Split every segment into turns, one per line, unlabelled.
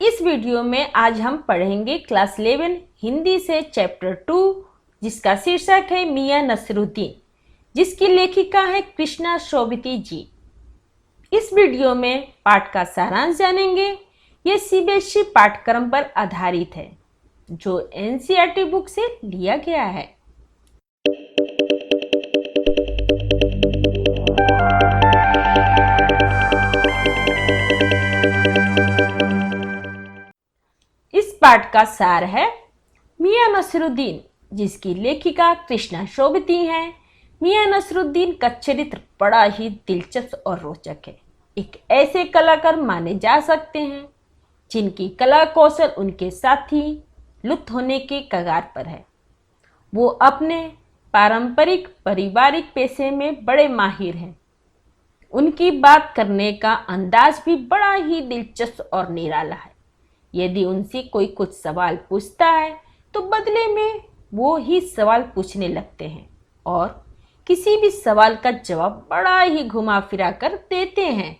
इस वीडियो में आज हम पढ़ेंगे क्लास 11 हिंदी से चैप्टर 2 जिसका शीर्षक है मियां नसरुद्दीन, जिसकी लेखिका है कृष्णा शोभिती जी। इस वीडियो में पाठ का सारांश जानेंगे। ये सीबीएसई पाठ्यक्रम पर आधारित है जो एनसीईआरटी बुक से लिया गया है। इस पाठ का सार है मियां नसरुद्दीन, जिसकी लेखिका कृष्णा शोभिती है। मियां नसरुद्दीन का चरित्र बड़ा ही दिलचस्प और रोचक है। एक ऐसे कलाकार माने जा सकते हैं जिनकी कला कौशल उनके साथी लुप्त होने के कगार पर है। वो अपने पारंपरिक पारिवारिक पेशे में बड़े माहिर हैं। उनकी बात करने का अंदाज भी बड़ा ही दिलचस्प और निराला है। यदि उनसे कोई कुछ सवाल पूछता है तो बदले में वो ही सवाल पूछने लगते हैं और किसी भी सवाल का जवाब बड़ा ही घुमा फिरा कर देते हैं।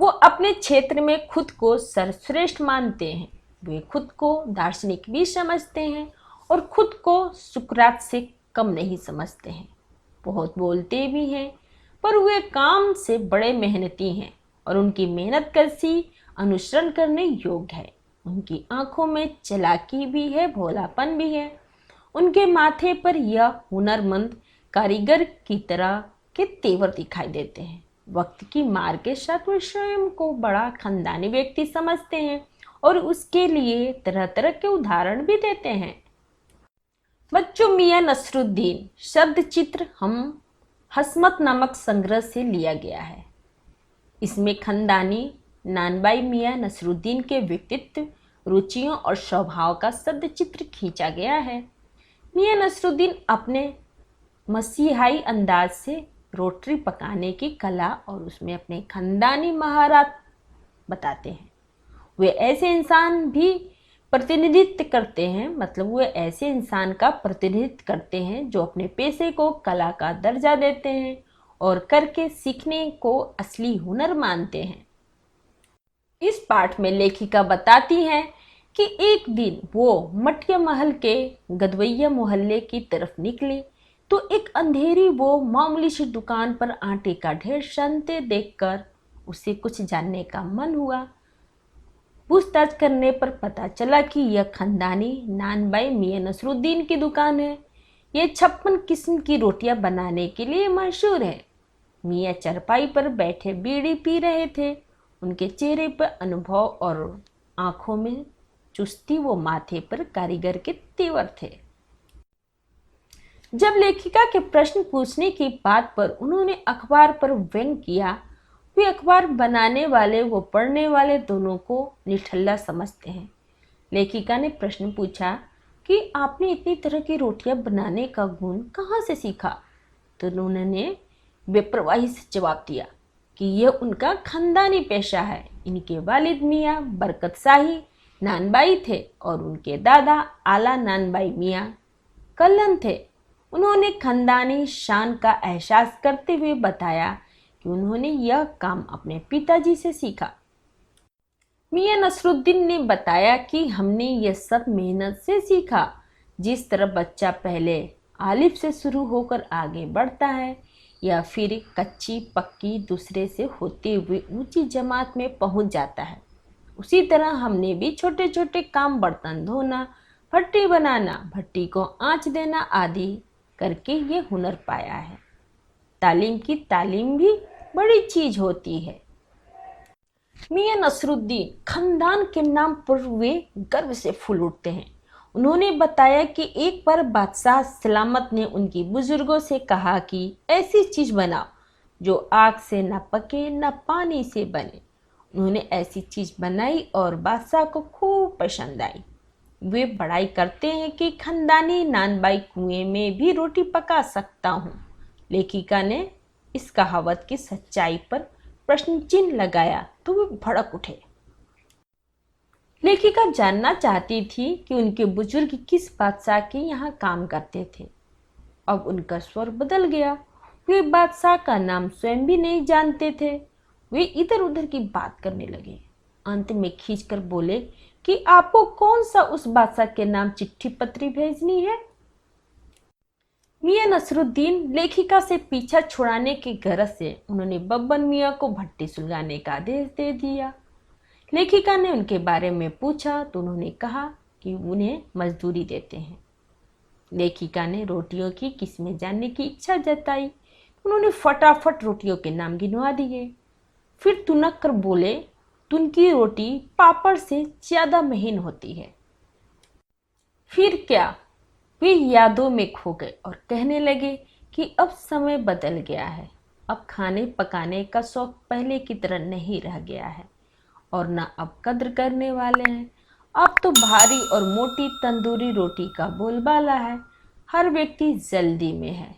वो अपने क्षेत्र में खुद को सर्वश्रेष्ठ मानते हैं। वे खुद को दार्शनिक भी समझते हैं और खुद को सुकरात से कम नहीं समझते हैं। बहुत बोलते भी हैं, पर वे काम से बड़े मेहनती हैं और उनकी मेहनत कशी अनुसरण करने योग्य है। उनकी आंखों में चालाकी भी है, भोलापन भी है। उनके माथे पर यह हुनरमंद कारीगर की तरह के तेवर दिखाई देते हैं। वक्त की मार के साथ वे स्वयं को बड़ा खानदानी व्यक्ति समझते हैं और उसके लिए तरह तरह के उदाहरण भी देते हैं। बच्चों, मियां नसरुद्दीन शब्द चित्र हम हसमत नामक संग्रह से लिया गया है। इसमें खानदानी नानबाई मियां नसरुद्दीन के व्यक्तित्व, रुचियों और स्वभाव का शब्द चित्र खींचा गया है। मियां नसरुद्दीन अपने मसीहाई अंदाज से रोटी पकाने की कला और उसमें अपने खानदानी महारत बताते हैं। वे ऐसे इंसान भी प्रतिनिधित्व करते हैं, वे ऐसे इंसान का प्रतिनिधित्व करते हैं जो अपने पेशे को कला का दर्जा देते हैं और करके सीखने को असली हुनर मानते हैं। इस पाठ में लेखिका बताती हैं कि एक दिन वो मटिया महल के गदवैया मोहल्ले की तरफ निकली तो एक अंधेरी वो मामूली सी दुकान पर आटे का ढेर सनते देखकर उसे कुछ जानने का मन हुआ। पूछताछ करने पर पता चला कि यह खानदानी नानबाई मियां नसरुद्दीन की दुकान है। यह 56 किस्म की रोटियां बनाने के लिए मशहूर है। मियां चरपाई पर बैठे बीड़ी पी रहे थे। उनके चेहरे पर अनुभव और आंखों में चुस्ती, वो माथे पर कारीगर के तेवर थे। जब लेखिका के प्रश्न पूछने की बात पर उन्होंने अखबार पर व्यंग किया, वे अखबार बनाने वाले व पढ़ने वाले दोनों को निठल्ला समझते हैं। लेखिका ने प्रश्न पूछा कि आपने इतनी तरह की रोटियां बनाने का गुण कहाँ से सीखा? तो उन्होंने बेपरवाही से जवाब दिया कि यह उनका खानदानी पेशा है। इनके वालिद मियां बरकत शाही नानबाई थे और उनके दादा आला नानबाई मियां कल्लन थे। उन्होंने खानदानी शान का एहसास करते हुए बताया कि उन्होंने यह काम अपने पिताजी से सीखा। मियां नसरुद्दीन ने बताया कि हमने यह सब मेहनत से सीखा। जिस तरह बच्चा पहले आलिफ से शुरू होकर आगे बढ़ता है या फिर कच्ची पक्की दूसरे से होते हुए ऊंची जमात में पहुंच जाता है, उसी तरह हमने भी छोटे छोटे काम, बर्तन धोना, भट्टी बनाना, भट्टी को आंच देना आदि करके ये हुनर पाया है। तालीम भी बड़ी चीज होती है। मियां नसरुद्दीन खानदान के नाम पर वे गर्व से फूल उठते हैं। उन्होंने बताया कि एक बार बादशाह सलामत ने उनकी बुजुर्गों से कहा कि ऐसी चीज बनाओ जो आग से न पके न पानी से बने। उन्होंने ऐसी चीज बनाई और बादशाह को खूब पसंद आई। वे बड़ाई करते हैं कि खानदानी नानबाई कुएं में भी रोटी पका सकता हूँ। लेखिका ने इस कहावत की सच्चाई पर प्रश्न चिन्ह लगाया तो वे भड़क उठे। लेखिका जानना चाहती थी कि उनके बुजुर्ग किस बादशाह के यहाँ काम करते थे। अब उनका स्वर बदल गया। वे बादशाह का नाम स्वयं भी नहीं जानते थे। वे इधर उधर की बात करने लगे। अंत में खींचकर बोले कि आपको कौन सा उस बादशाह के नाम चिट्ठी पत्री भेजनी है। मियां नसरुद्दीन लेखिका से पीछा छुड़ाने की गरज से उन्होंने बब्बन मियां को भट्टी सुलगाने का आदेश दे दिया। लेखिका ने उनके बारे में पूछा तो उन्होंने कहा कि उन्हें मजदूरी देते हैं। लेखिका ने रोटियों की किस्में जानने की इच्छा जताई। उन्होंने फटाफट रोटियों के नाम गिनवा दिए। फिर तुनक कर बोले, तुन की रोटी पापड़ से ज्यादा महीन होती है। फिर क्या, वे यादों में खो गए और कहने लगे कि अब समय बदल गया है। अब खाने पकाने का शौक पहले की तरह नहीं रह गया है और न अब कद्र करने वाले हैं। अब तो भारी और मोटी तंदूरी रोटी का बोलबाला है। हर व्यक्ति जल्दी में है।